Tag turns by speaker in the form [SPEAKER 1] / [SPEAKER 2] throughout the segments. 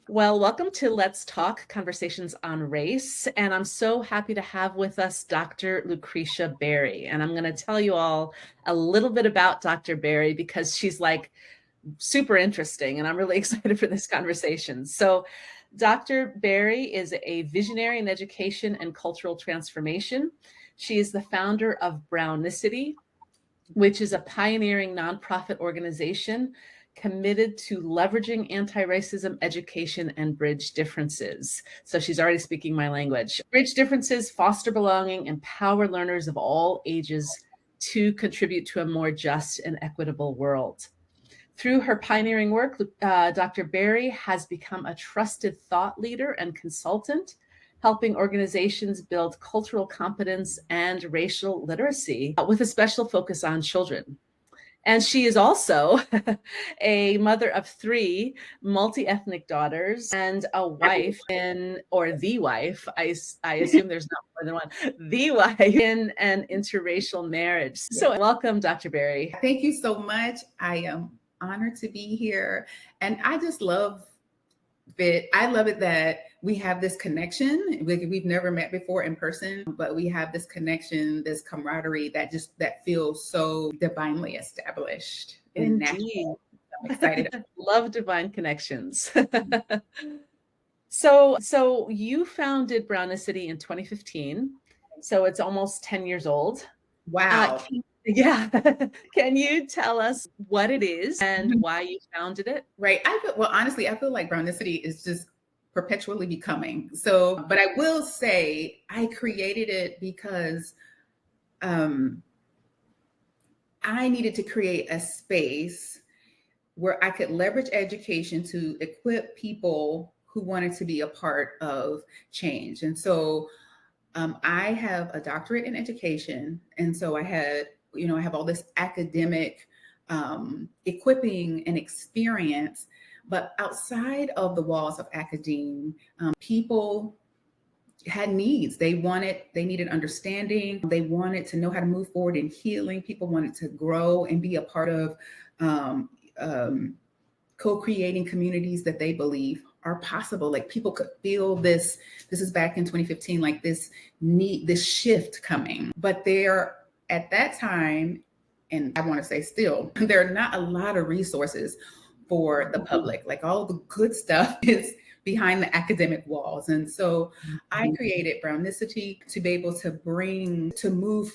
[SPEAKER 1] Well, welcome to Let's Talk Conversations on Race. And I'm so happy to have with us Dr. Lucretia Berry. And I'm going to tell you all a little bit about Dr. Berry because she's like super interesting. And I'm really excited for this conversation. So, Dr. Berry is a visionary in education and cultural transformation. She is the founder of Brownicity, which is a pioneering nonprofit organization committed to leveraging anti-racism education and bridge differences. So she's already speaking my language. Bridge differences, foster belonging, empower learners of all ages to contribute to a more just and equitable world. Through her pioneering work, Dr. Berry has become a trusted thought leader and consultant, helping organizations build cultural competence and racial literacy with a special focus on children. And she is also a mother of three multi-ethnic daughters and a wife or the wife, I assume there's not more than one, the wife in an interracial marriage. So welcome, Dr. Berry.
[SPEAKER 2] Thank you so much. I am honored to be here. And I just love it. I love it that we have this connection. We've never met before in person, but we have this connection, this camaraderie that feels so divinely established and natural. I'm excited.
[SPEAKER 1] Love divine connections. So you founded Brownicity in 2015. So it's almost 10 years old.
[SPEAKER 2] Wow.
[SPEAKER 1] Yeah. Can you tell us what it is and why you founded it?
[SPEAKER 2] Right. Honestly, I feel like Brownicity is just perpetually becoming. So, but I will say I created it because I needed to create a space where I could leverage education to equip people who wanted to be a part of change. And so I have a doctorate in education. And so I have all this academic equipping and experience. But outside of the walls of academia, people had needs. They needed understanding. They wanted to know how to move forward in healing. People wanted to grow and be a part of co-creating communities that they believe are possible. Like people could feel this is back in 2015, like this shift coming. But at that time, and I want to say still, there are not a lot of resources for the public. Like all the good stuff is behind the academic walls. And so I created Brownicity to be able to move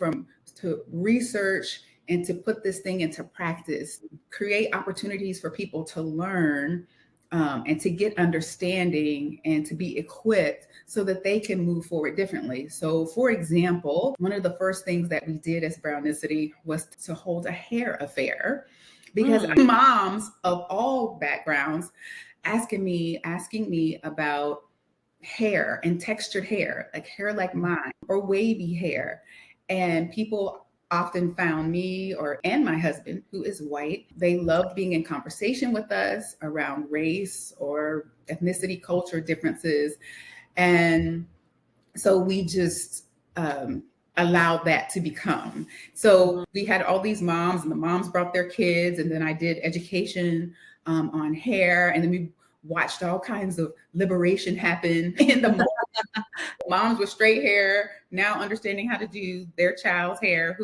[SPEAKER 2] to research and to put this thing into practice, create opportunities for people to learn and to get understanding and to be equipped so that they can move forward differently. So, for example, one of the first things that we did as Brownicity was to hold a hair affair, because moms of all backgrounds asking me about hair and textured hair, like hair like mine or wavy hair. And people often found me and my husband, who is white. They loved being in conversation with us around race or ethnicity, culture differences. And so we just allowed that to become. So we had all these moms, and the moms brought their kids, and then I did education on hair, and then we watched all kinds of liberation happen in the moment. Moms with straight hair now understanding how to do their child's hair,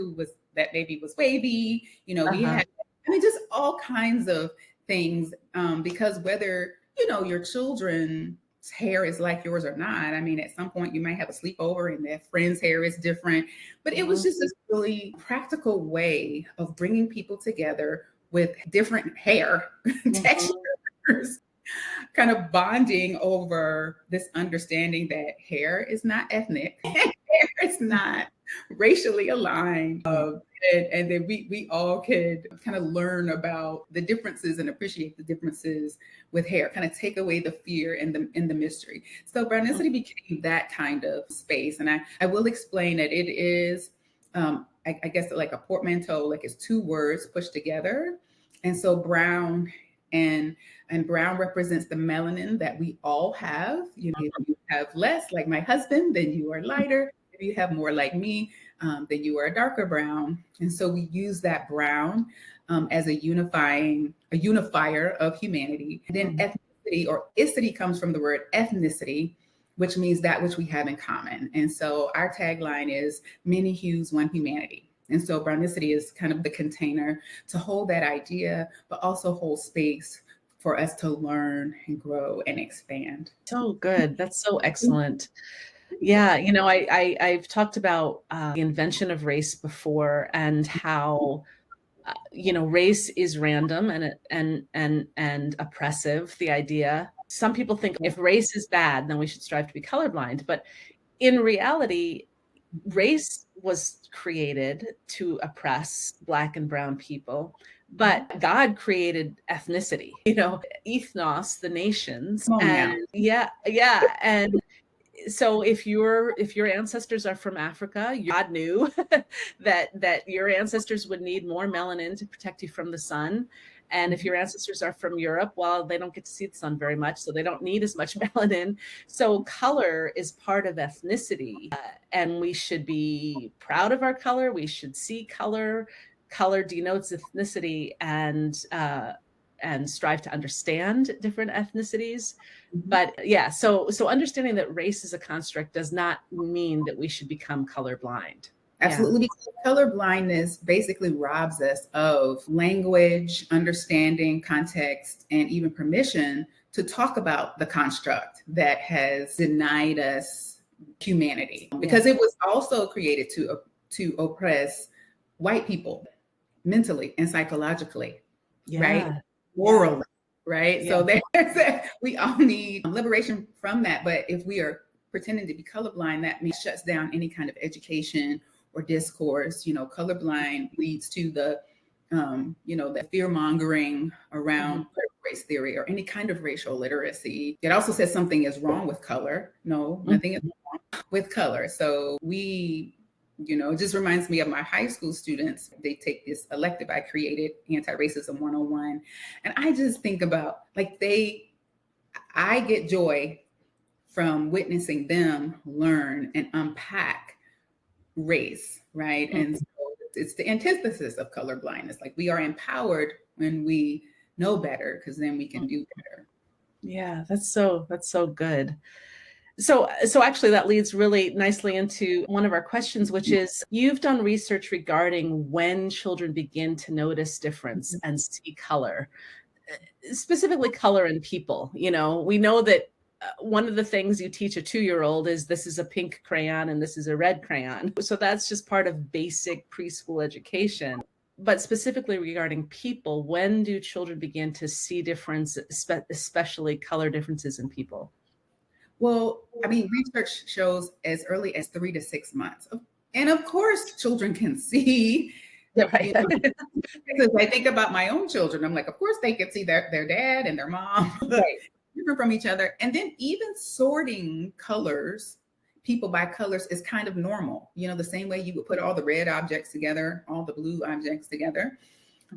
[SPEAKER 2] that baby was wavy. We had, just all kinds of things, because whether, your children's hair is like yours or not. At some point you might have a sleepover and their friend's hair is different, but it was just this really practical way of bringing people together with different hair textures, kind of bonding over this understanding that hair is not ethnic, hair is not racially aligned, and then we all could kind of learn about the differences and appreciate the differences with hair, kind of take away the fear and the mystery. So Brownicity became that kind of space, and I will explain that it is, I guess, like a portmanteau, like it's two words pushed together, and so brown and brown represents the melanin that we all have. If you have less, like my husband, then you are lighter. If you have more like me, then you are a darker brown. And so we use that brown as a unifier of humanity. And then or ethnicity comes from the word ethnicity, which means that which we have in common. And so our tagline is many hues, one humanity. And so brownicity is kind of the container to hold that idea, but also hold space for us to learn and grow and expand.
[SPEAKER 1] So good. That's so excellent. Yeah, I've talked about the invention of race before, and how race is random and oppressive. The idea, some people think if race is bad, then we should strive to be colorblind. But in reality, race was created to oppress Black and brown people. But God created ethnicity, ethnos, the nations.
[SPEAKER 2] Come on now.
[SPEAKER 1] And yeah. And so if your ancestors are from Africa, God knew that your ancestors would need more melanin to protect you from the sun. And if your ancestors are from Europe, well, they don't get to see the sun very much, so they don't need as much melanin. So color is part of ethnicity, and we should be proud of our color. We should see color. Color denotes ethnicity, and strive to understand different ethnicities. But yeah, so understanding that race is a construct does not mean that we should become colorblind.
[SPEAKER 2] Absolutely, because color blindness basically robs us of language, understanding, context, and even permission to talk about the construct that has denied us humanity. Because it was also created to oppress white people mentally and psychologically, right? Morally, right? So we all need liberation from that. But if we are pretending to be colorblind, that means shuts down any kind of education or discourse. Colorblind leads to the fear mongering around race theory or any kind of racial literacy. It also says something is wrong with color. No, nothing is wrong with color. So it just reminds me of my high school students. They take this elective I created, Anti-Racism 101. And I just think about I get joy from witnessing them learn and unpack race, right? And so it's the antithesis of color blindness. Like, we are empowered when we know better, because then we can do better.
[SPEAKER 1] Yeah, that's so good. So actually that leads really nicely into one of our questions, which is, you've done research regarding when children begin to notice difference and see color, specifically color in people. We know that one of the things you teach a 2-year-old is this is a pink crayon and this is a red crayon. So that's just part of basic preschool education. But specifically regarding people, when do children begin to see difference, especially color differences in people?
[SPEAKER 2] Well, research shows as early as 3 to 6 months. And of course, children can see.
[SPEAKER 1] Right.
[SPEAKER 2] Because I think about my own children, I'm like, of course they can see their dad and their mom different from each other. And then even sorting colors, people by colors, is kind of normal. The same way you would put all the red objects together, all the blue objects together.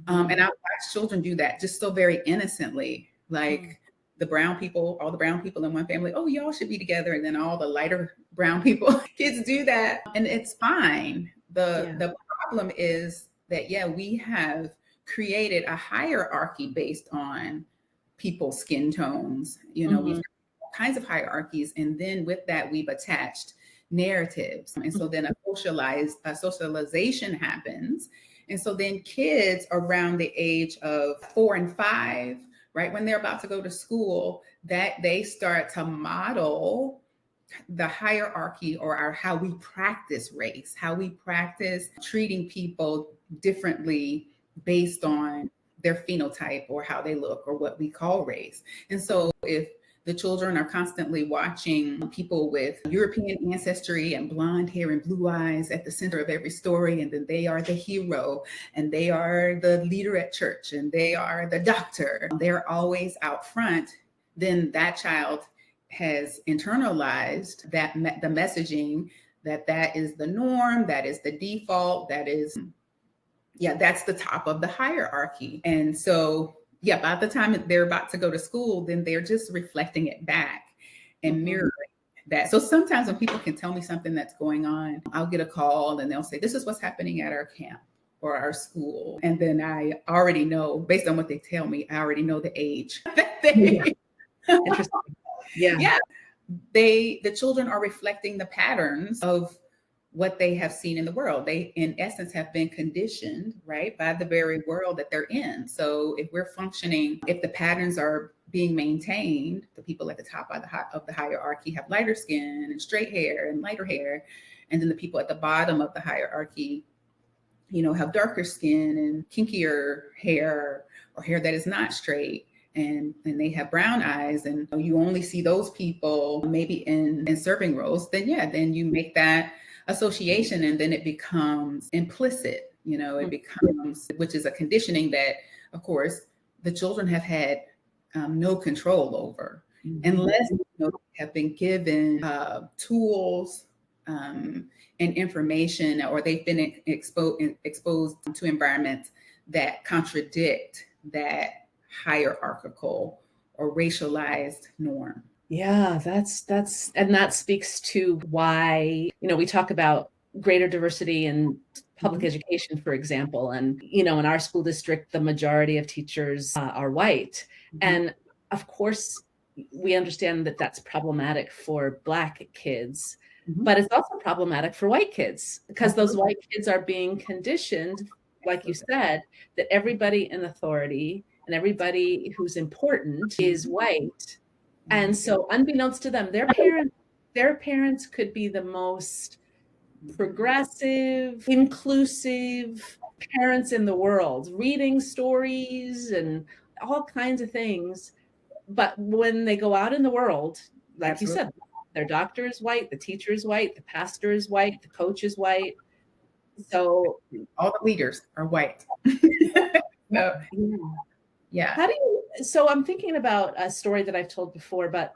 [SPEAKER 2] And I watch children do that just so very innocently, like the brown people, all the brown people in one family, oh, y'all should be together. And then all the lighter brown people, kids do that. And it's fine. The problem is that, we have created a hierarchy based on people's skin tones. We've got all kinds of hierarchies. And then with that, we've attached narratives. And so then a socialization happens. And so then kids around the age of 4 and 5, right, when they're about to go to school, that they start to model the hierarchy, or how we practice race, how we practice treating people differently based on their phenotype or how they look, or what we call race. And so if the children are constantly watching people with European ancestry and blonde hair and blue eyes at the center of every story, and then they are the hero, and they are the leader at church, and they are the doctor, they're always out front, then that child has internalized the messaging that is the norm, that is the default, that's the top of the hierarchy. And so by the time they're about to go to school, then they're just reflecting it back and mirroring that. So sometimes when people can tell me something that's going on, I'll get a call and they'll say, this is what's happening at our camp or our school. And then I already know, based on what they tell me, I already know the age that they
[SPEAKER 1] Interesting. Yeah.
[SPEAKER 2] Yeah, the children are reflecting the patterns of what they have seen in the world. They, in essence, have been conditioned, right, by the very world that they're in. So if we're functioning, if the patterns are being maintained, the people at the top of the hierarchy have lighter skin and straight hair and lighter hair, and then the people at the bottom of the hierarchy, have darker skin and kinkier hair, or hair that is not straight, and they have brown eyes, and you only see those people maybe in serving roles, then you make that association, and then it becomes implicit. It becomes, which is a conditioning that, of course, the children have had no control over, unless have been given tools and information, or they've been exposed to environments that contradict that hierarchical or racialized norm.
[SPEAKER 1] Yeah, and that speaks to why, we talk about greater diversity in public education, for example. And, in our school district, the majority of teachers are white. And of course, we understand that that's problematic for Black kids, but it's also problematic for white kids, because those white kids are being conditioned, like you said, that everybody in authority and everybody who's important is white. And so, unbeknownst to them, their parents could be the most progressive, inclusive parents in the world, reading stories and all kinds of things. But when they go out in the world, like you said, their doctor is white, the teacher is white, the pastor is white, the coach is white. So
[SPEAKER 2] all the leaders are white. No. Yeah.
[SPEAKER 1] So I'm thinking about a story that I've told before, but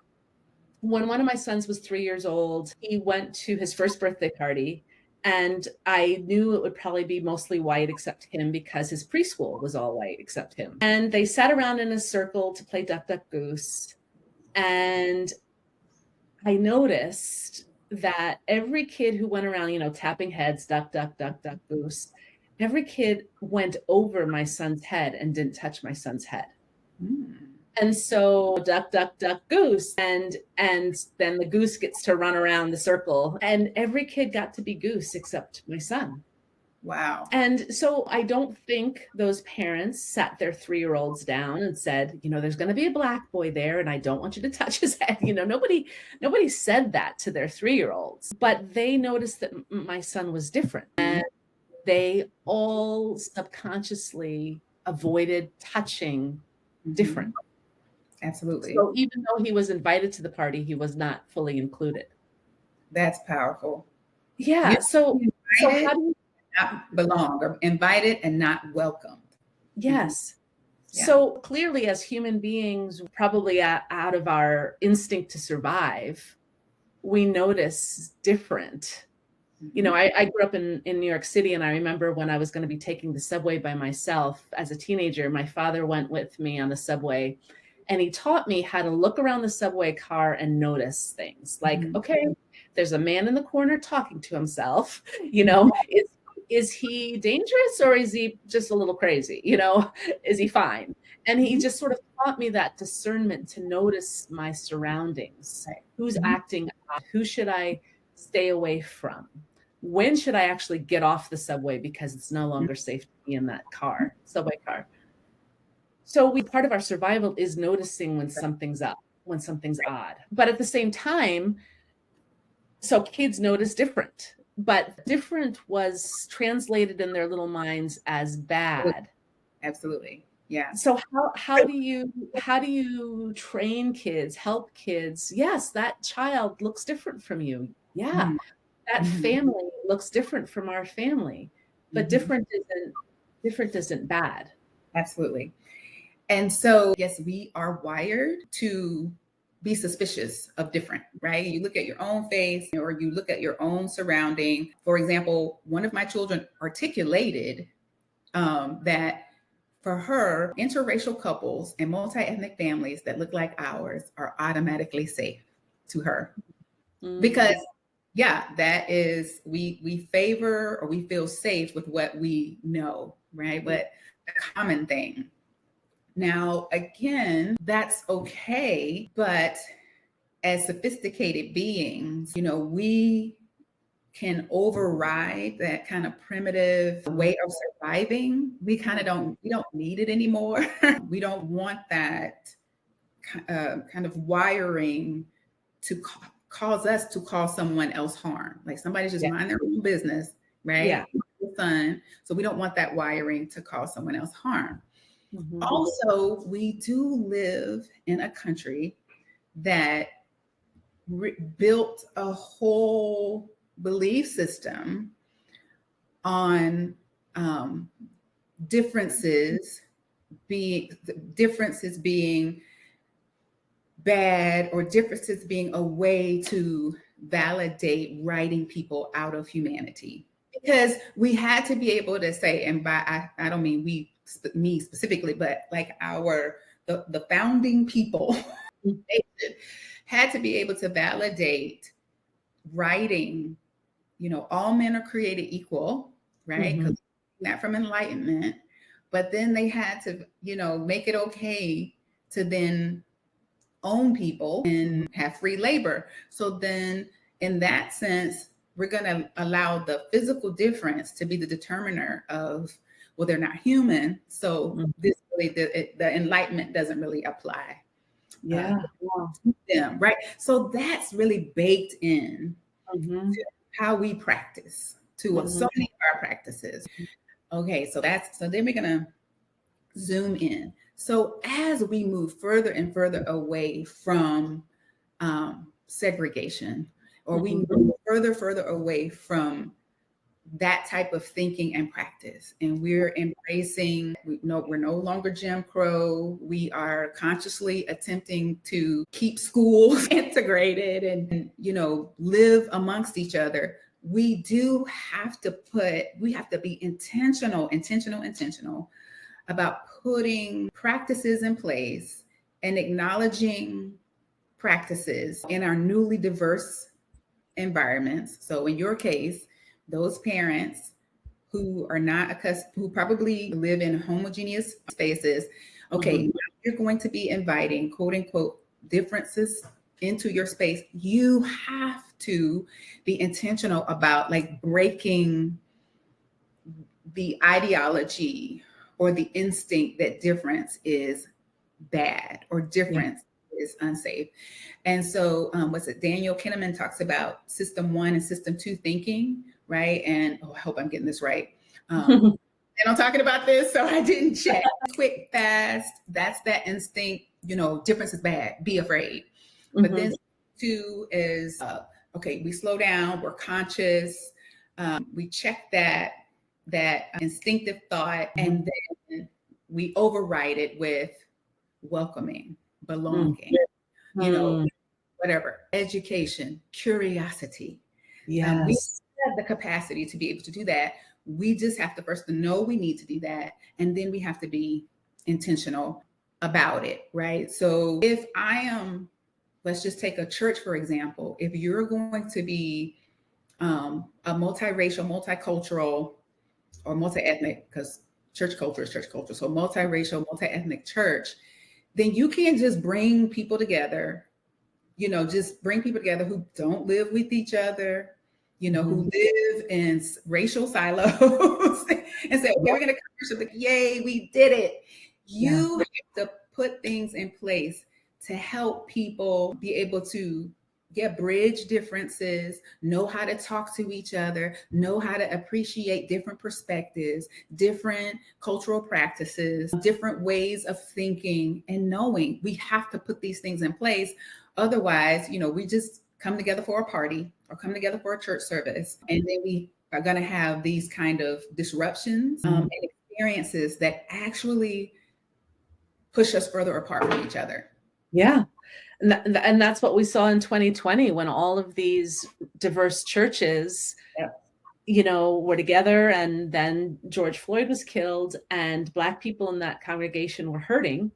[SPEAKER 1] when one of my sons was 3 years old, he went to his first birthday party, and I knew it would probably be mostly white except him, because his preschool was all white except him. And they sat around in a circle to play Duck, Duck, Goose. And I noticed that every kid who went around, tapping heads, duck, duck, duck, duck, goose, every kid went over my son's head and didn't touch my son's head. And so duck, duck, duck, goose. And then the goose gets to run around the circle, and every kid got to be goose except my son.
[SPEAKER 2] Wow.
[SPEAKER 1] And so I don't think those parents sat their 3-year-olds down and said, there's going to be a Black boy there, and I don't want you to touch his head. Nobody said that to their 3-year-olds, but they noticed that my son was different, and they all subconsciously avoided touching different.
[SPEAKER 2] Absolutely.
[SPEAKER 1] So even though he was invited to the party, he was not fully included.
[SPEAKER 2] That's powerful.
[SPEAKER 1] Yeah. So how do you
[SPEAKER 2] not belong, or invited and not welcomed?
[SPEAKER 1] Yes. Yeah. So clearly, as human beings, probably out of our instinct to survive, we notice different. I grew up in New York City, and I remember when I was going to be taking the subway by myself as a teenager, my father went with me on the subway, and he taught me how to look around the subway car and notice things like, okay, there's a man in the corner talking to himself, is he dangerous, or is he just a little crazy? Is he fine? And he just sort of taught me that discernment to notice my surroundings. Who's acting up? Who should I stay away from? When should I actually get off the subway because it's no longer safe to be in that subway car? So part of our survival is noticing when something's up, when something's odd. But at the same time, so kids notice different, but different was translated in their little minds as bad.
[SPEAKER 2] Absolutely. Yeah.
[SPEAKER 1] So how do you train kids, help kids? Yes, that child looks different from you. Yeah. That family looks different from our family, but different isn't bad.
[SPEAKER 2] Absolutely. And so, yes, we are wired to be suspicious of different, right? You look at your own face, or you look at your own surrounding. For example, one of my children articulated that for her, interracial couples and multi-ethnic families that look like ours are automatically safe to her. Because that is, we favor, or we feel safe with what we know, right? But the common thing. Now, again, that's okay, but as sophisticated beings, we can override that kind of primitive way of surviving. We don't need it anymore. We don't want that kind of wiring to cause us to cause someone else harm. Like somebody's just
[SPEAKER 1] Yeah.
[SPEAKER 2] mind their own business, right?
[SPEAKER 1] Yeah.
[SPEAKER 2] Fun. So we don't want that wiring to cause someone else harm.
[SPEAKER 1] Mm-hmm.
[SPEAKER 2] Also, we do live in a country that built a whole belief system on differences being bad, or differences being a way to validate writing people out of humanity. Because we had to be able to say, and I don't mean me specifically, but like the founding people had to be able to validate writing, all men are created equal, right? Because that from enlightenment. But then they had to, make it okay to then own people and have free labor. So then in that sense, we're going to allow the physical difference to be the determiner of, well, they're not human. So this really, the enlightenment doesn't really apply.
[SPEAKER 1] Yeah.
[SPEAKER 2] To them, right? So that's really baked in
[SPEAKER 1] Mm-hmm.
[SPEAKER 2] to how we practice, to so many of our practices. Okay, so then we're gonna zoom in. So as we move further and further away from segregation, or we move further away from that type of thinking and practice, and we're embracing, we're no longer Jim Crow. We are consciously attempting to keep schools integrated and live amongst each other. We have to be intentional about putting practices in place and acknowledging practices in our newly diverse environments. So in your case, those parents who are not accustomed, who probably live in homogeneous spaces, okay, you're going to be inviting quote unquote differences into your space. You have to be intentional about like breaking the ideology or the instinct that difference is bad or difference is unsafe. And so what's it, Daniel Kahneman talks about system 1 and system 2 thinking, right? And I hope I'm getting this right. And I'm talking about this, so I didn't check. Quick, fast, that's that instinct, difference is bad, be afraid. But then 2 is, okay, we slow down, we're conscious, we check that instinctive thought, and then we override it with welcoming, belonging, whatever, education, curiosity.
[SPEAKER 1] Yes.
[SPEAKER 2] We have the capacity to be able to do that. We just have to first know we need to do that, and then we have to be intentional about it, right? So if I am, let's just take a church, for example. If you're going to be a multiracial, multicultural, or multi-ethnic, because church culture is church culture, so multiracial, multi-ethnic church, then you can't just bring people together, just bring people together who don't live with each other, who live in racial silos and say, okay, we're going to worship, yay, we did it. You have to put things in place to help people be able to bridge differences, know how to talk to each other, know how to appreciate different perspectives, different cultural practices, different ways of thinking, and knowing we have to put these things in place. Otherwise, we just come together for a party or come together for a church service, and then we are going to have these kind of disruptions and experiences that actually push us further apart from each other.
[SPEAKER 1] Yeah. And that's what we saw in 2020 when all of these diverse churches, were together, and then George Floyd was killed, and Black people in that congregation were hurting,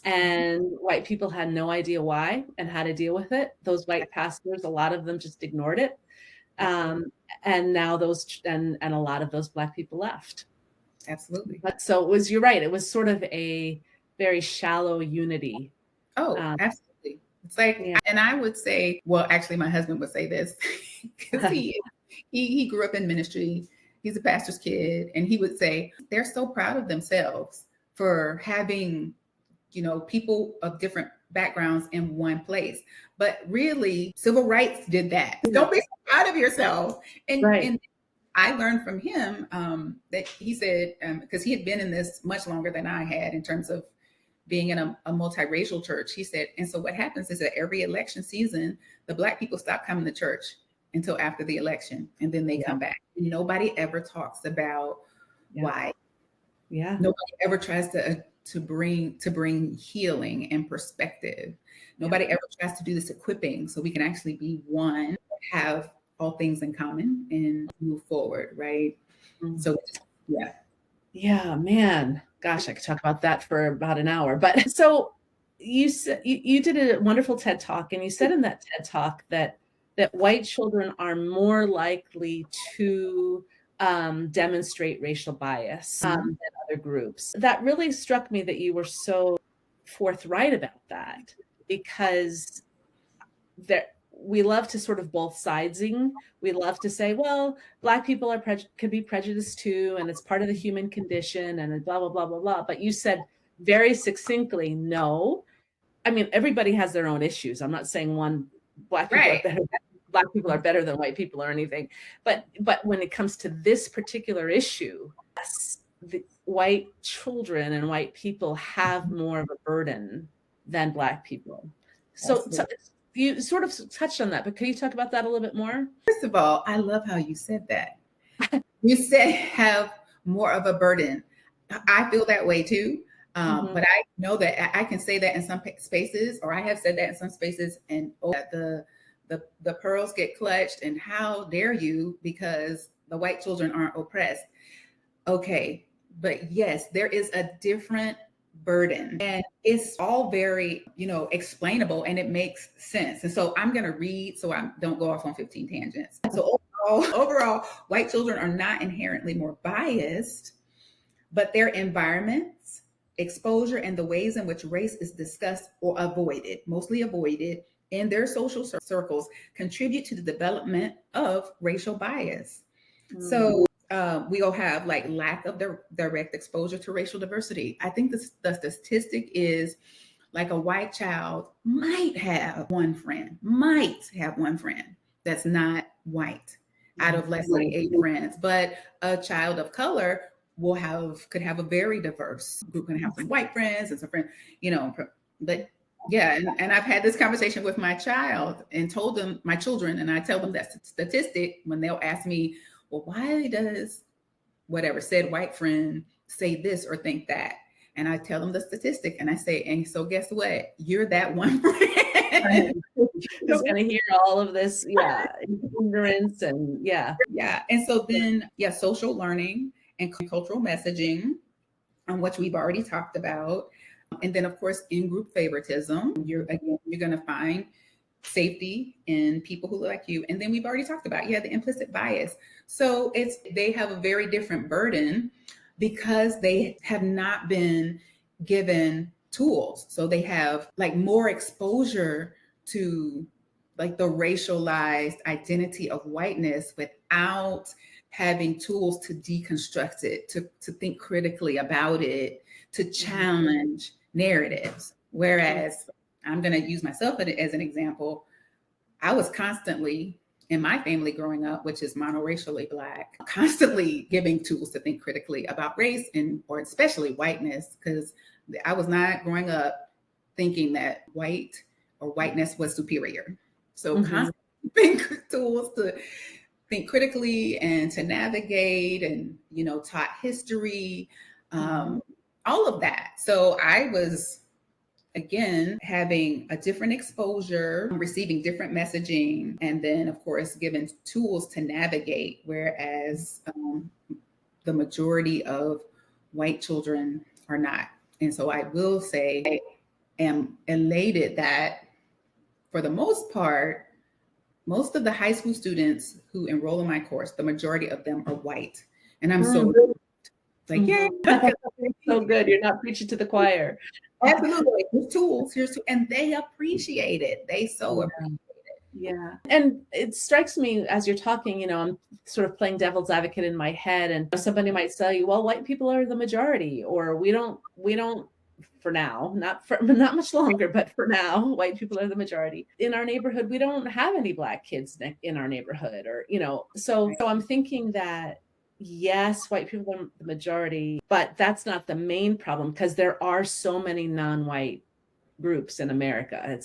[SPEAKER 1] and white people had no idea why and how to deal with it. Those white pastors, a lot of them just ignored it. And now and a lot of those Black people left.
[SPEAKER 2] Absolutely.
[SPEAKER 1] But so you're right. It was sort of a very shallow unity.
[SPEAKER 2] Oh,
[SPEAKER 1] Um,
[SPEAKER 2] absolutely. It's like,
[SPEAKER 1] yeah.
[SPEAKER 2] and I would say, well, actually, my husband would say this because he grew up in ministry. He's a pastor's kid, and he would say they're so proud of themselves for having, people of different backgrounds in one place. But really, civil rights did that. Don't be so proud of yourself.
[SPEAKER 1] Right.
[SPEAKER 2] And I learned from him that he said, because he had been in this much longer than I had in terms of being in a multiracial church. He said, and so what happens is that every election season, the Black people stop coming to church until after the election, and then they come back. And nobody ever talks about why.
[SPEAKER 1] Yeah.
[SPEAKER 2] Nobody ever tries to bring healing and perspective. Nobody ever tries to do this equipping so we can actually be one, have all things in common, and move forward, right?
[SPEAKER 1] Mm.
[SPEAKER 2] So yeah.
[SPEAKER 1] Yeah, man. Gosh, I could talk about that for about an hour. But so you said you did a wonderful TED Talk, and you said in that TED Talk that white children are more likely to demonstrate racial bias than other groups. That really struck me that you were so forthright about that, because we love to sort of both sidesing. We love to say, well, Black people could be prejudiced too, and it's part of the human condition, and blah, blah, blah, blah, blah. But you said very succinctly, no. I mean, everybody has their own issues. I'm not saying Black people are better. Black people are better than white people or anything. But when it comes to this particular issue, yes, the white children and white people have more of a burden than Black people. So you sort of touched on that, but can you talk about that a little bit more?
[SPEAKER 2] First of all, I love how you said that. You said have more of a burden. I feel that way too. But I know that I can say that in some spaces, or I have said that in some spaces, and the pearls get clutched, and how dare you, because the white children aren't oppressed. Okay, but yes, there is a different burden, and it's all very explainable, and it makes sense. And so I'm going to read so I don't go off on 15 tangents. So overall, white children are not inherently more biased, but their environments, exposure, and the ways in which race is discussed or avoided, mostly avoided, in their social circles contribute to the development of racial bias. So we'll have like lack of direct exposure to racial diversity. I think the statistic is like a white child might have one friend that's not white out of let's say 8 friends, but a child of color could have a very diverse group, can have some white friends and some friends, but yeah, and I've had this conversation with my child and told them, my children, and I tell them that statistic when they'll ask me, well, why does whatever said white friend say this or think that? And I tell them the statistic, and I say, and so guess what? You're that one friend.
[SPEAKER 1] Who's going to hear all of this, ignorance and
[SPEAKER 2] And so then, social learning and cultural messaging, on which we've already talked about. And then, of course, in-group favoritism. You're going to find safety in people who look like you. And then we've already talked about, the implicit bias. So they have a very different burden because they have not been given tools. So they have like more exposure to like the racialized identity of whiteness without having tools to deconstruct it, to think critically about it, to challenge narratives. Whereas I'm going to use myself as an example. I was constantly in my family growing up, which is monoracially Black, constantly giving tools to think critically about race or especially whiteness, because I was not growing up thinking that white or whiteness was superior. So constantly think tools to think critically and to navigate and, taught history, all of that. So I was, again, having a different exposure, receiving different messaging, and then, of course, given tools to navigate, whereas the majority of white children are not. And so I will say, I am elated that for the most part, most of the high school students who enroll in my course, the majority of them are white. And I'm so like,
[SPEAKER 1] so good. You're not preaching to the choir.
[SPEAKER 2] Absolutely. Here's tools. And they appreciate it. They so
[SPEAKER 1] Yeah.
[SPEAKER 2] appreciate it.
[SPEAKER 1] Yeah. And it strikes me as you're talking, I'm sort of playing devil's advocate in my head, and somebody might say, well, white people are the majority, or we don't for now, not much longer, but for now, white people are the majority. In our neighborhood, we don't have any black kids in our neighborhood, or, so I'm thinking that yes, white people are the majority, but that's not the main problem because there are so many non-white groups in America.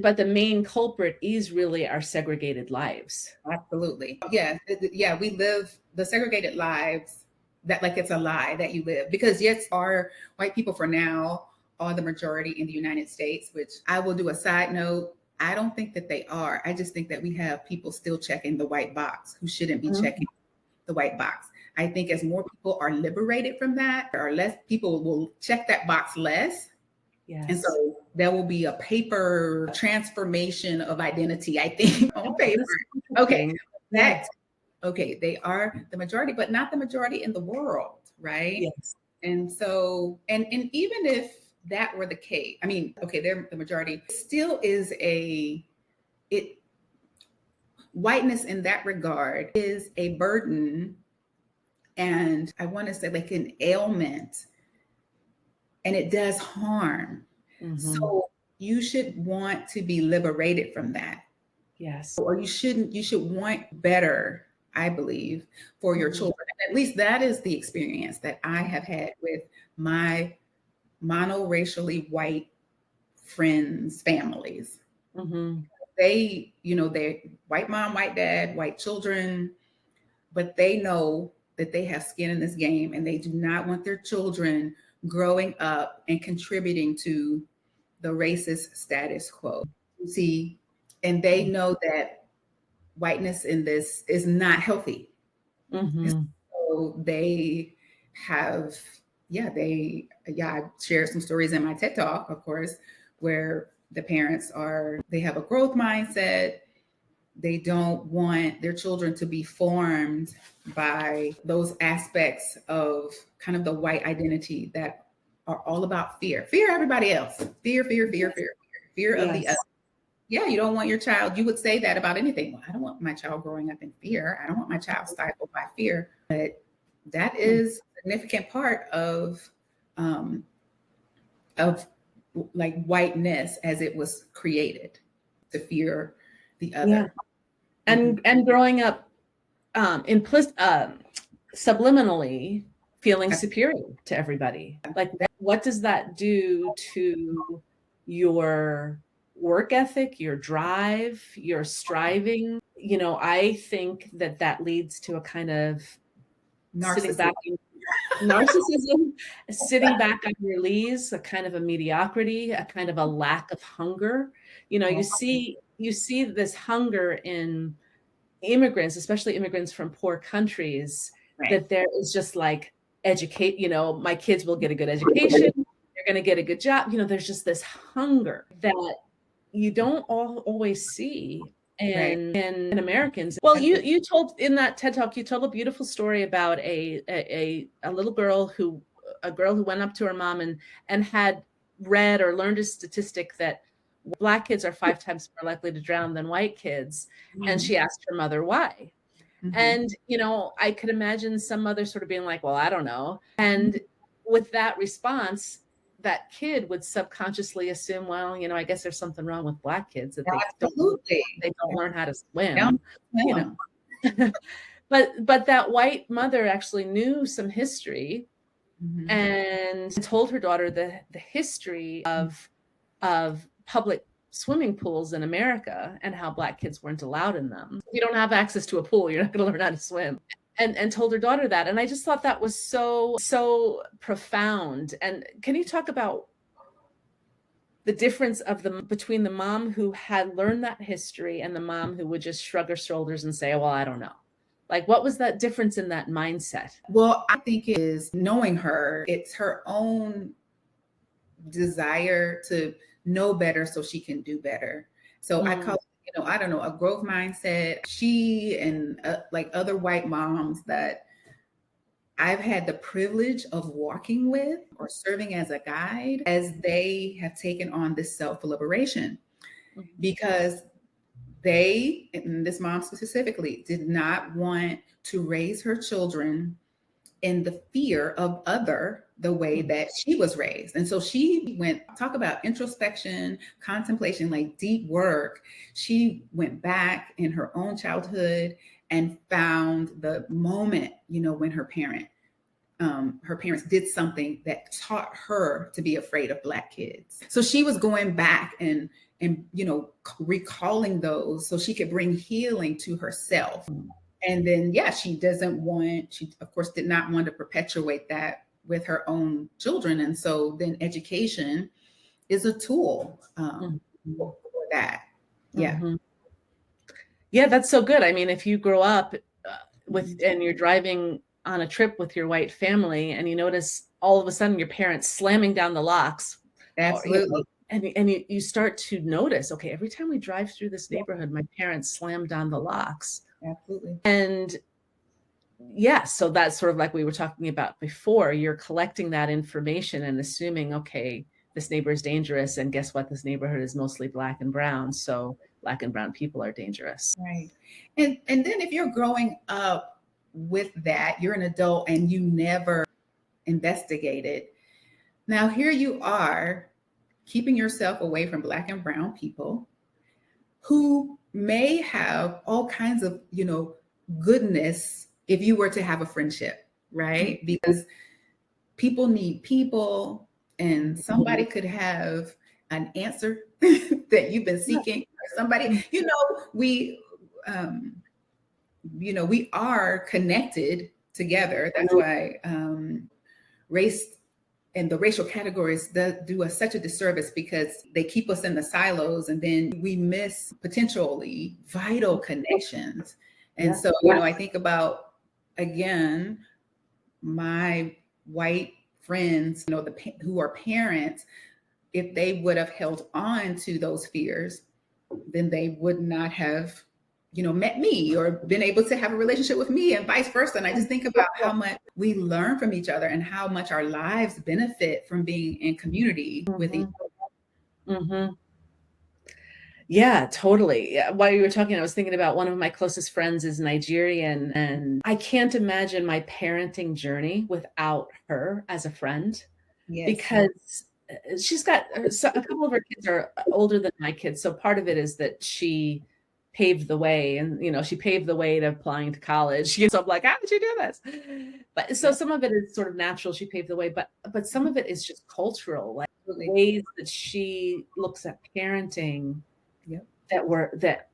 [SPEAKER 1] But the main culprit is really our segregated lives.
[SPEAKER 2] Absolutely. Yeah. Yeah. We live the segregated lives that like it's a lie that you live because yes, our white people for now are the majority in the United States, which I will do a side note. I don't think that they are. I just think that we have people still checking the white box who shouldn't be checking the white box. I think as more people are liberated from that, or less people will check that box less.
[SPEAKER 1] Yes.
[SPEAKER 2] And so there will be a paper transformation of identity, I think, on paper. Okay.
[SPEAKER 1] Yeah.
[SPEAKER 2] Okay, they are the majority, but not the majority in the world, right?
[SPEAKER 1] Yes.
[SPEAKER 2] And so, and even if that were the case, I mean, okay, they're the majority, still is whiteness in that regard is a burden. And I want to say like an ailment, and it does harm. So you should want to be liberated from that.
[SPEAKER 1] Yes.
[SPEAKER 2] Or you should want better, I believe, for your children. And at least that is the experience that I have had with my monoracially white friends, families. They're white mom, white dad, white children, but they know that they have skin in this game and they do not want their children growing up and contributing to the racist status quo. You see, and they know that whiteness in this is not healthy. So they have, I shared some stories in my TED Talk, of course, where the parents they have a growth mindset. They don't want their children to be formed by those aspects of kind of the white identity that are all about fear. Fear everybody else. Fear of the other. Yeah, you don't want your child, you would say that about anything. Well, I don't want my child growing up in fear. I don't want my child stifled by fear. But that is a significant part of like whiteness as it was created, to fear the other.
[SPEAKER 1] Yeah. And growing up subliminally feeling superior to everybody. Like, what does that do to your work ethic, your drive, your striving? I think that leads to a kind of narcissism, sitting back on your leaves, a kind of a mediocrity, a kind of a lack of hunger. You see this hunger in immigrants, especially immigrants from poor countries, that there is just like educate, my kids will get a good education, they're going to get a good job. There's just this hunger that you don't always see in Americans. Well, you told in that TED Talk, you told a beautiful story about a little girl who went up to her mom and had read or learned a statistic that Black kids are 5 times more likely to drown than white kids. And she asked her mother why. And, I could imagine some mother sort of being like, well, I don't know. And with that response, that kid would subconsciously assume, well, I guess there's something wrong with Black kids that they don't learn how to swim, but that white mother actually knew some history and told her daughter the history of public swimming pools in America and how Black kids weren't allowed in them. If you don't have access to a pool, you're not going to learn how to swim. And told her daughter that. And I just thought that was so profound. And can you talk about the difference between the mom who had learned that history and the mom who would just shrug her shoulders and say, well, I don't know? Like, what was that difference in that mindset?
[SPEAKER 2] Well, I think it is knowing her, it's her own desire to know better so she can do better. So I call it, I don't know, a growth mindset. She and like other white moms that I've had the privilege of walking with or serving as a guide as they have taken on this self-liberation,
[SPEAKER 1] Mhm.
[SPEAKER 2] because they, and this mom specifically, did not want to raise her children in the fear of other the way
[SPEAKER 1] Mhm.
[SPEAKER 2] that she was raised. And so she went, talk about introspection, contemplation, like deep work. She went back in her own childhood and found the moment, when her parents did something that taught her to be afraid of Black kids. So she was going back and recalling those so she could bring healing to herself. And then, yeah, she of course did not want to perpetuate that with her own children. And so then education is a tool
[SPEAKER 1] Mhm.
[SPEAKER 2] for that. Yeah.
[SPEAKER 1] Mhm. Yeah, that's so good. I mean, if you grow up with
[SPEAKER 2] Mhm.
[SPEAKER 1] and you're driving on a trip with your white family and you notice all of a sudden your parents slamming down the locks, or
[SPEAKER 2] Absolutely.
[SPEAKER 1] and you start to notice, okay, every time we drive through this neighborhood, my parents slam down the locks.
[SPEAKER 2] Absolutely.
[SPEAKER 1] And yeah, so that's sort of like we were talking about before. You're collecting that information and assuming, okay, this neighbor is dangerous. And guess what? This neighborhood is mostly Black and brown. So Black and brown people are dangerous.
[SPEAKER 2] Right. And then if you're growing up with that, you're an adult and you never investigated. Now here you are keeping yourself away from Black and brown people who may have all kinds of, goodness if you were to have a friendship, right? Because people need people, and somebody could have an answer that you've been
[SPEAKER 1] Yeah.
[SPEAKER 2] seeking. Somebody, um, we are connected together. That's why race and the racial categories do us such a disservice, because they keep us in the silos and then we miss potentially vital connections. And
[SPEAKER 1] Yeah.
[SPEAKER 2] so, I think about, again, my white friends, who are parents, if they would have held on to those fears, then they would not have, met me or been able to have a relationship with me, and vice versa. And I just think about how much we learn from each other and how much our lives benefit from being in community with each
[SPEAKER 1] Mm-hmm. Mm-hmm. Yeah, totally. Yeah, while you were talking, I was thinking about one of my closest friends is Nigerian, and I can't imagine my parenting journey without her as a friend,
[SPEAKER 2] Yes.
[SPEAKER 1] because she's got a couple of her kids are older than my kids. So part of it is that she paved the way, and she paved the way to applying to college. So I'm like, how did you do this? But so
[SPEAKER 2] Yeah,
[SPEAKER 1] some of it is sort of natural. She paved the way, but some of it is just cultural, like
[SPEAKER 2] absolutely.
[SPEAKER 1] ways that she looks at parenting
[SPEAKER 2] Yep.
[SPEAKER 1] that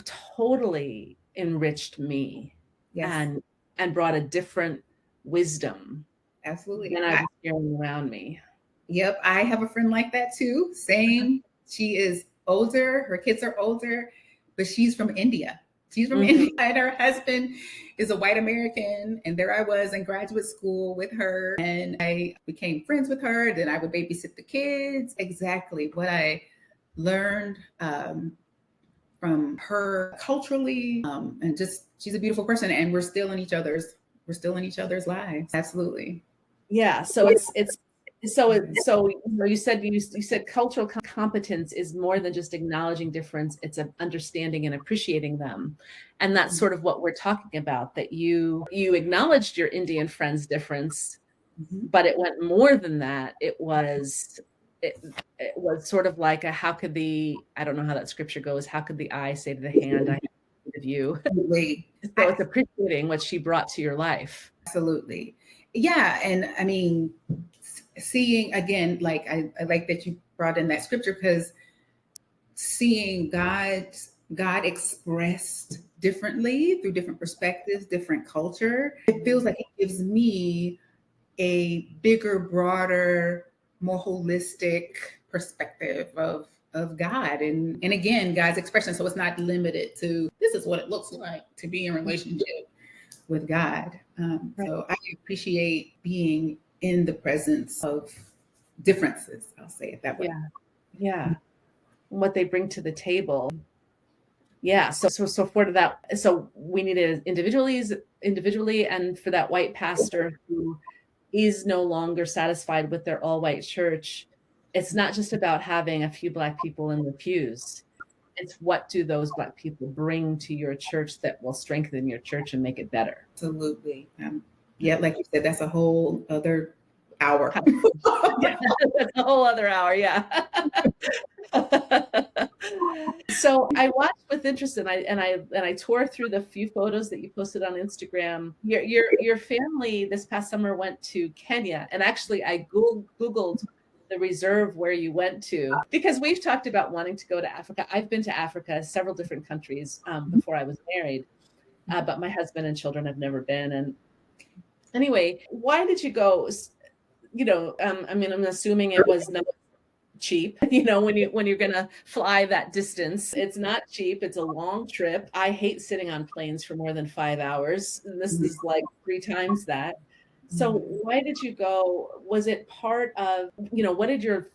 [SPEAKER 1] totally enriched me
[SPEAKER 2] Yes,
[SPEAKER 1] and brought a different wisdom
[SPEAKER 2] absolutely.
[SPEAKER 1] than I was hearing around me.
[SPEAKER 2] Yep, I have a friend like that too. Same. She is older, her kids are older, but she's from India. She's from
[SPEAKER 1] Mhm.
[SPEAKER 2] India, and her husband is a white American. And there I was in graduate school with her, and I became friends with her. Then I would babysit the kids. Exactly what I learned from her culturally, and just she's a beautiful person, and we're still in each other's lives. Absolutely.
[SPEAKER 1] Yeah, so you said cultural competence is more than just acknowledging difference, it's a understanding and appreciating them. And that's sort of what we're talking about, that you acknowledged your Indian friend's difference,
[SPEAKER 2] Mhm.
[SPEAKER 1] but it went more than that. It was sort of like a, how could the I don't know how that scripture goes, how could the eye say to the hand, I have need of you?
[SPEAKER 2] Absolutely.
[SPEAKER 1] So it's appreciating what she brought to your life.
[SPEAKER 2] Absolutely. Yeah. And I mean, seeing again, like I like that you brought in that scripture, because seeing God expressed differently through different perspectives, different culture, it feels like it gives me a bigger, broader, more holistic perspective of God, and again, God's expression. So it's not limited to this is what it looks like to be in relationship with God.
[SPEAKER 1] Right.
[SPEAKER 2] So I appreciate being in the presence of differences. I'll say it that way.
[SPEAKER 1] Yeah. Yeah. What they bring to the table. Yeah. So for that, so we needed individually, and for that white pastor who is no longer satisfied with their all white church, it's not just about having a few Black people in the pews. It's what do those Black people bring to your church that will strengthen your church and make it better.
[SPEAKER 2] Absolutely. Yeah, like you said, that's a whole other hour.
[SPEAKER 1] Yeah, that's a whole other hour. Yeah. So I watched with interest, and I tore through the few photos that you posted on Instagram. Your family this past summer went to Kenya, and actually I googled the reserve where you went to, because we've talked about wanting to go to Africa. I've been to Africa, several different countries, before I was married, but my husband and children have never been. And anyway, why did you go? I mean, I'm assuming it was not cheap. When you're gonna fly that distance, it's not cheap. It's a long trip. I hate sitting on planes for more than 5 hours. This is like 3 times that. So why did you go? Was it part of, what did your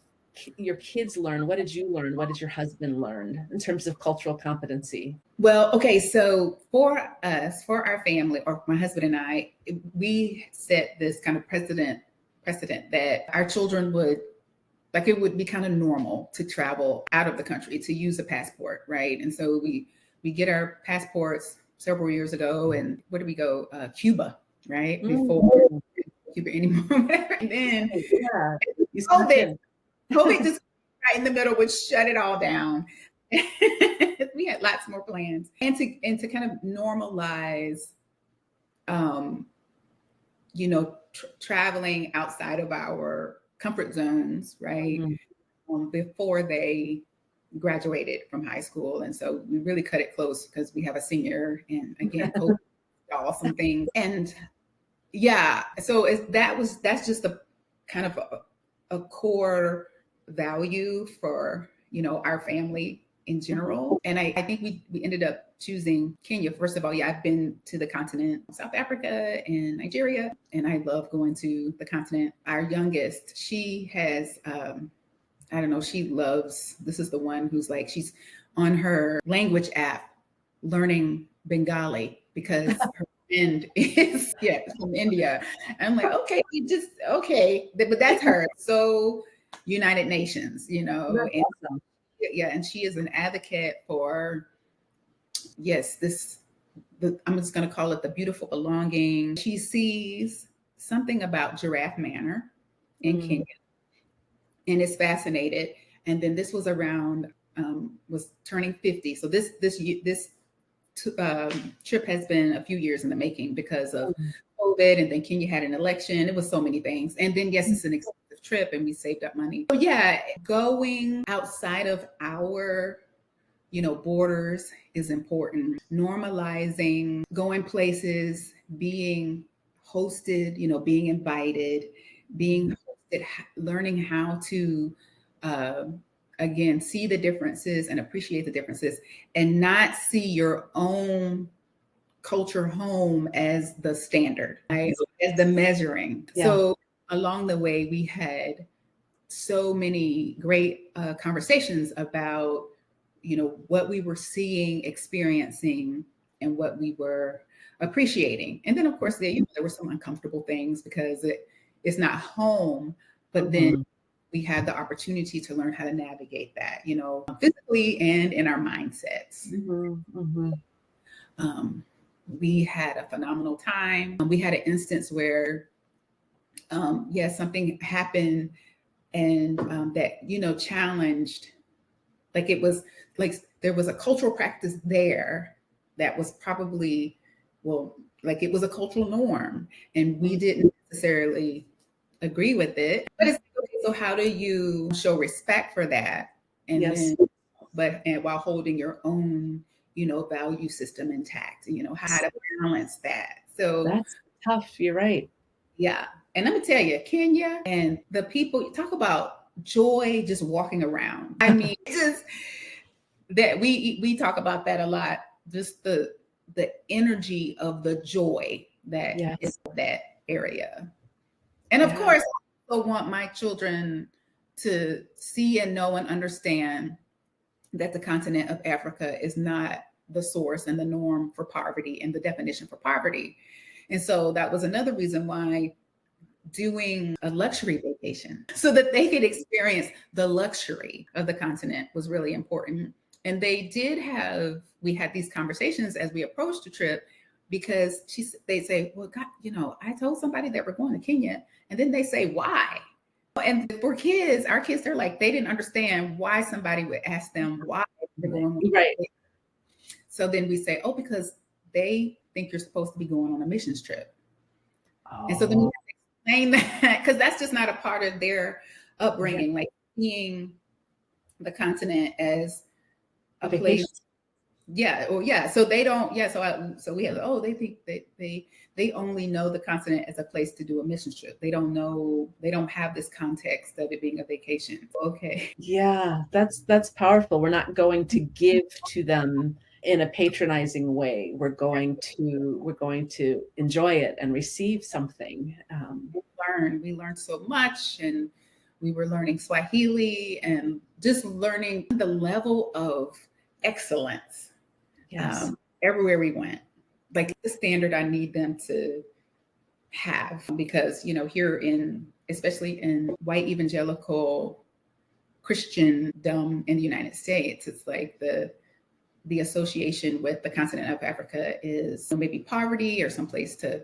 [SPEAKER 1] kids learn? What did you learn? What did your husband learn in terms of cultural competency?
[SPEAKER 2] Well, okay, so for us, for our family, or my husband and I, we set this kind of precedent that our children would, like, it would be kind of normal to travel out of the country to use a passport, right? And so we get our passports several years ago, and where do we go? Cuba, right? Before Cuba anymore. And then
[SPEAKER 1] Yeah, you snuck
[SPEAKER 2] COVID,
[SPEAKER 1] in.
[SPEAKER 2] COVID just right in the middle would shut it all down. We had lots more plans, and to kind of normalize, um, traveling outside of our comfort zones, right? Before they graduated from high school. And so we really cut it close because we have a senior, and again, COVID, some things. And yeah, so that's just a kind of a core value for, our family in general. And I think we ended up choosing Kenya. First of all, yeah, I've been to the continent, South Africa and Nigeria, and I love going to the continent. Our youngest, she has, I don't know, she loves, this is the one who's like, she's on her language app learning Bengali because her friend is, yeah, from India. And I'm like, okay, but that's her. So United Nations, and
[SPEAKER 1] Awesome.
[SPEAKER 2] yeah, and she is an advocate for, yes, I'm just going to call it the beautiful belonging. She sees something about Giraffe Manor in Kenya and is fascinated. And then this was around, was turning 50. So this trip has been a few years in the making because of COVID, and then Kenya had an election. It was so many things. And then, yes, it's an expensive trip, and we saved up money. So yeah, going outside of our, borders is important. Normalizing, going places, being hosted, being invited, being hosted, learning how to, again, see the differences and appreciate the differences, and not see your own culture home as the standard, right? As the measuring. Yeah. So along the way, we had so many great conversations about, what we were seeing, experiencing, and what we were appreciating. And then, of course, there were some uncomfortable things because it's not home, but then we had the opportunity to learn how to navigate that, physically and in our mindsets. We had a phenomenal time. We had an instance where, something happened, and that, challenged, like it was like there was a cultural practice there that was probably, well, like it was a cultural norm, and we didn't necessarily agree with it. But it's okay, so how do you show respect for that? And then, and while holding your own, value system intact, how to balance that. So
[SPEAKER 1] that's tough. You're right.
[SPEAKER 2] Yeah. And let me tell you, Kenya and the people, you talk about joy just walking around. I mean, just that we talk about that a lot, just the energy of the joy that is that area. And of course, I also want my children to see and know and understand that the continent of Africa is not the source and the norm for poverty and the definition for poverty. And so that was another reason why doing a luxury vacation so that they could experience the luxury of the continent was really important. And we had these conversations as we approached the trip, because they say, well, God, I told somebody that we're going to Kenya. And then they say, why? And for kids, our kids, they're like, they didn't understand why somebody would ask them why they're going on.
[SPEAKER 1] Right.
[SPEAKER 2] So then we say, oh, because they think you're supposed to be going on a missions trip.
[SPEAKER 1] Oh.
[SPEAKER 2] And so then we have to explain that, because that's just not a part of their upbringing, like seeing the continent as a place. So they don't. So we have. Oh, they think that they only know the continent as a place to do a mission trip. They don't know. They don't have this context of it being a vacation. Okay.
[SPEAKER 1] Yeah, that's powerful. We're not going to give to them in a patronizing way. We're going to enjoy it and receive something.
[SPEAKER 2] We learned so much, and we were learning Swahili and just learning the level of excellence.
[SPEAKER 1] Yes.
[SPEAKER 2] Everywhere we went, like the standard I need them to have, because here especially in white evangelical Christendom in the United States, it's like the association with the continent of Africa is maybe poverty or someplace to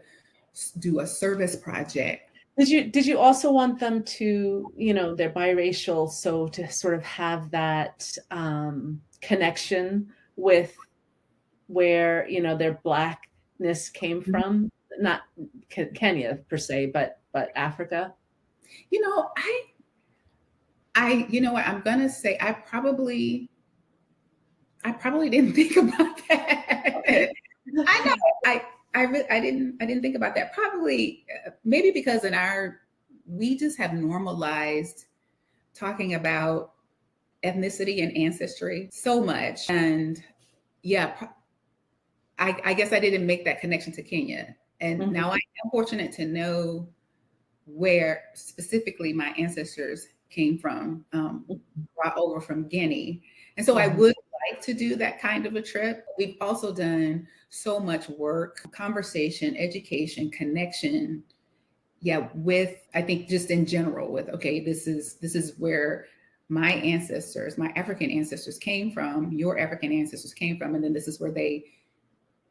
[SPEAKER 2] do a service project.
[SPEAKER 1] Did you also want them to, they're biracial, so to sort of have that connection with where, their Blackness came from? Not Kenya per se, but Africa?
[SPEAKER 2] I'm going to say I probably didn't think about that. Okay. I know. I didn't think about that. Probably maybe because we just have normalized talking about ethnicity and ancestry so much. And I guess I didn't make that connection to Kenya. And now I am fortunate to know where specifically my ancestors came from, brought over from Guinea. And so I would like to do that kind of a trip. We've also done so much work, conversation, education, connection. With, I think just in general with, okay, this is where my African ancestors came from, your African ancestors came from, and then this is where they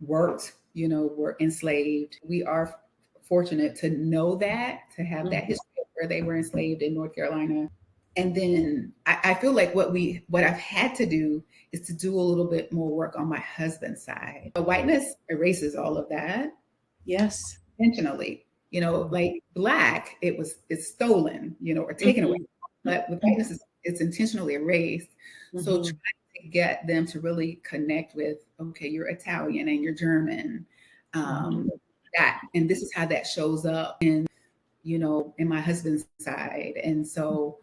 [SPEAKER 2] worked, were enslaved. We are fortunate to know that, to have that history of where they were enslaved in North Carolina. And then I feel like what I've had to do is to do a little bit more work on my husband's side. The whiteness erases all of that.
[SPEAKER 1] Yes.
[SPEAKER 2] Intentionally, like Black, it's stolen, or taken away. But with whiteness, it's intentionally erased. So trying to get them to really connect with, okay, you're Italian and you're German, and this is how that shows up in my husband's side. And so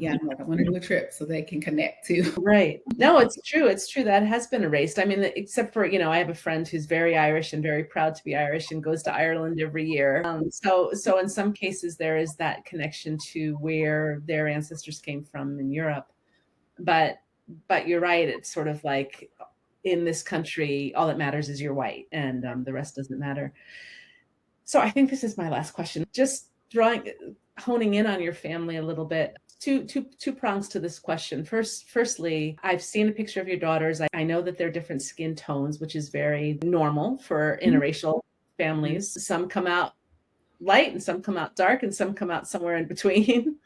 [SPEAKER 2] I'm like, I want to do a trip so they can connect too.
[SPEAKER 1] Right. No, it's true. It's true. That has been erased. I mean, except for, I have a friend who's very Irish and very proud to be Irish and goes to Ireland every year. So in some cases there is that connection to where their ancestors came from in Europe. But you're right. It's sort of like in this country, all that matters is you're white, and the rest doesn't matter. So I think this is my last question. Just honing in on your family a little bit. Two prongs to this question. Firstly, I've seen a picture of your daughters. I know that they're different skin tones, which is very normal for interracial families. Some come out light and some come out dark and some come out somewhere in between.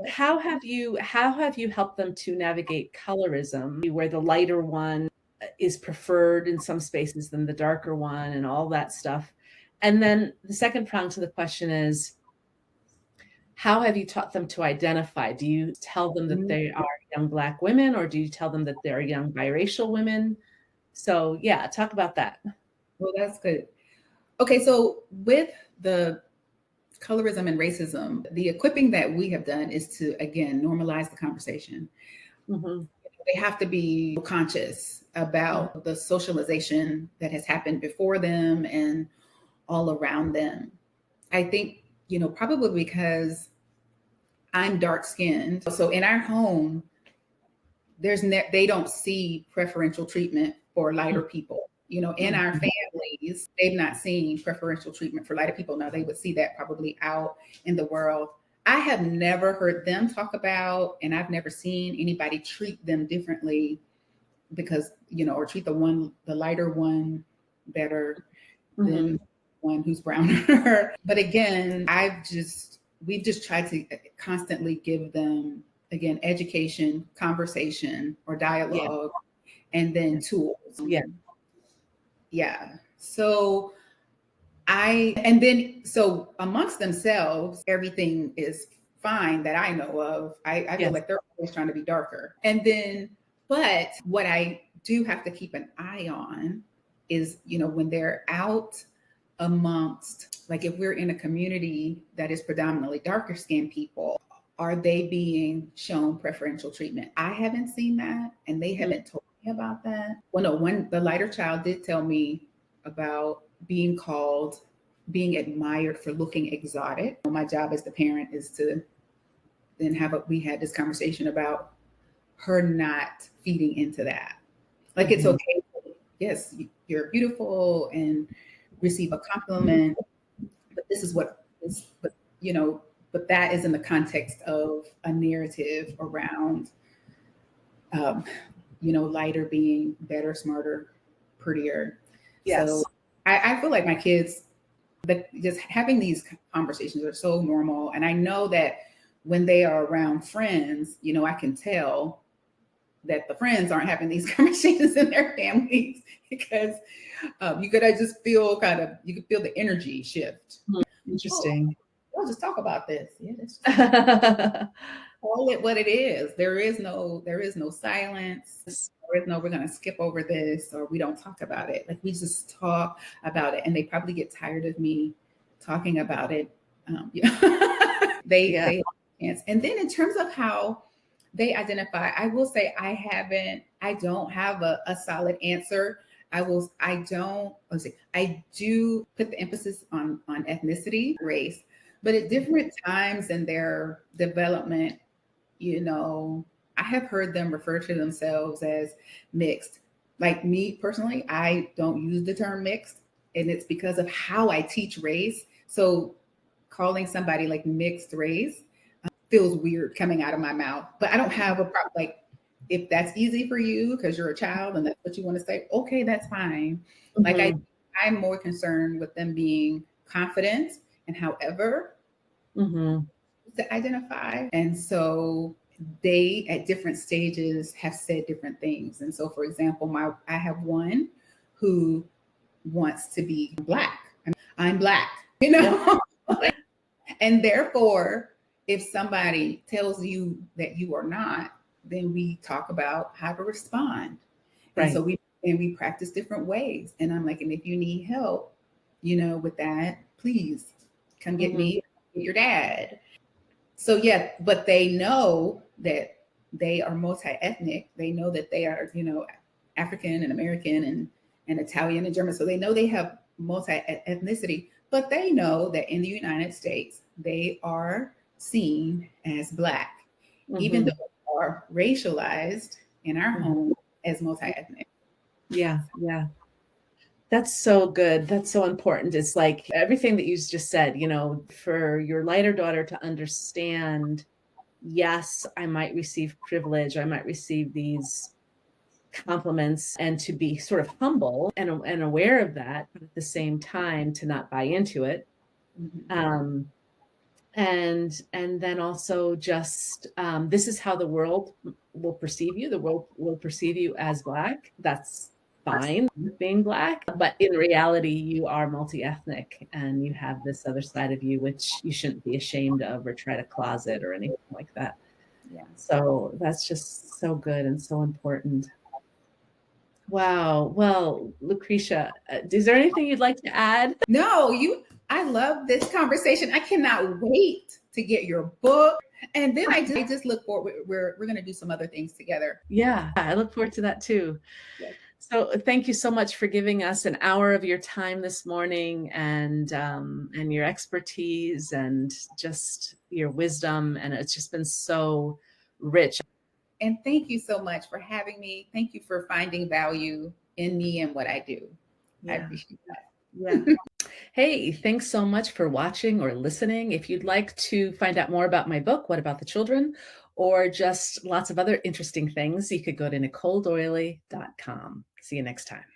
[SPEAKER 1] How have you helped them to navigate colorism, where the lighter one is preferred in some spaces than the darker one, and all that stuff? And then the second prong to the question is, how have you taught them to identify? Do you tell them that they are young Black women, or do you tell them that they're young biracial women? So talk about that.
[SPEAKER 2] Well, that's good. Okay, so with the colorism and racism, the equipping that we have done is to, again, normalize the conversation. They have to be conscious about the socialization that has happened before them and all around them. I think, probably because I'm dark skinned. So in our home, they don't see preferential treatment for lighter people. You know, in our
[SPEAKER 1] Mhm.
[SPEAKER 2] families, they've not seen preferential treatment for lighter people. Now they would see that probably out in the world. I have never heard them talk about, and I've never seen anybody treat them differently because, you know, or treat the lighter one better
[SPEAKER 1] Mhm.
[SPEAKER 2] than one who's browner. But again, we've just tried to constantly give them, again, education, conversation, or
[SPEAKER 1] Yeah.
[SPEAKER 2] dialogue, and then tools.
[SPEAKER 1] Yeah.
[SPEAKER 2] Yeah. So amongst themselves, everything is fine that I know of. I feel
[SPEAKER 1] Yes.
[SPEAKER 2] like they're always trying to be darker. And then, but what I do have to keep an eye on is, you know, when they're out amongst, like if we're in a community that is predominantly darker skinned people, are they being shown preferential treatment? I haven't seen that, and they
[SPEAKER 1] Mm.
[SPEAKER 2] haven't told me about that. Well, no, the lighter child did tell me about being admired for looking exotic. My job as the parent is to then we had this conversation about her not feeding into that. Like it's
[SPEAKER 1] Mhm.
[SPEAKER 2] okay, yes, you're beautiful and receive a compliment, but this is what is, but you know, but that is in the context of a narrative around, um, you know, lighter being better, smarter, prettier. So
[SPEAKER 1] Yes.
[SPEAKER 2] I feel like my kids, just having these conversations are so normal. And I know that when they are around friends, you know, I can tell that the friends aren't having these conversations in their families because you could just feel you could feel the energy shift.
[SPEAKER 1] Hmm.
[SPEAKER 2] Oh,
[SPEAKER 1] Interesting.
[SPEAKER 2] we'll just talk about this. Yeah, let's just call it what it is. There is no silence. There is no we're gonna skip over this or we don't talk about it. Like we just talk about it, and they probably get tired of me talking about it. Yeah.
[SPEAKER 1] Yeah.
[SPEAKER 2] They and then in terms of how they identify, I will say I don't have a solid answer. I do put the emphasis on ethnicity, race, but at different times in their development, you know, I have heard them refer to themselves as mixed. Like me personally, I don't use the term mixed, and it's because of how I teach race. So calling somebody like mixed race feels weird coming out of my mouth. But I don't have a problem. Like, if that's easy for you because you're a child and that's what you want to say, okay, that's fine. Like
[SPEAKER 1] Mhm.
[SPEAKER 2] I'm more concerned with them being confident and however
[SPEAKER 1] Mhm.
[SPEAKER 2] to identify. And so they at different stages have said different things. And so for example, I have one who wants to be black. I'm black, you
[SPEAKER 1] Yeah.
[SPEAKER 2] know? And therefore, if somebody tells you that you are not, then we talk about how to respond. And so
[SPEAKER 1] Right.
[SPEAKER 2] we practice different ways. And I'm like, and if you need help, you know, with that, please come get
[SPEAKER 1] Mhm.
[SPEAKER 2] me, get your dad. So yeah, but they know that they are multi-ethnic. They know that they are, you know, African and American and Italian and German. So they know they have multi-ethnicity, but they know that in the United States, they are seen as Black, even though
[SPEAKER 1] Mhm.
[SPEAKER 2] we are racialized in our
[SPEAKER 1] Mhm.
[SPEAKER 2] home as multi-ethnic.
[SPEAKER 1] Yeah. Yeah. That's so good. That's so important. It's like everything that you just said, you know, for your lighter daughter to understand, yes, I might receive privilege, I might receive these compliments, and to be sort of humble and aware of that, but at the same time to not buy into it.
[SPEAKER 2] Mhm.
[SPEAKER 1] Um, and then also just this is how the world will perceive you. The world will perceive you as Black. That's fine with being Black, but in reality you are multi-ethnic and you have this other side of you which you shouldn't be ashamed of or try to closet or anything like that.
[SPEAKER 2] Yeah.
[SPEAKER 1] So that's just so good and so important. Wow. Well, Lucretia, is there anything you'd like to add?
[SPEAKER 2] No, I love this conversation. I cannot wait to get your book. And then I just look forward. We're going to do some other things together.
[SPEAKER 1] Yeah, I look forward to that too.
[SPEAKER 2] Yes.
[SPEAKER 1] So thank you so much for giving us an hour of your time this morning and your expertise and just your wisdom. And it's just been so rich.
[SPEAKER 2] And thank you so much for having me. Thank you for finding value in me and what I do. I
[SPEAKER 1] Yeah.
[SPEAKER 2] appreciate that.
[SPEAKER 1] Yeah. Hey, thanks so much for watching or listening. If you'd like to find out more about my book, What About the Children, or just lots of other interesting things, you could go to NicoleDoily.com. See you next time.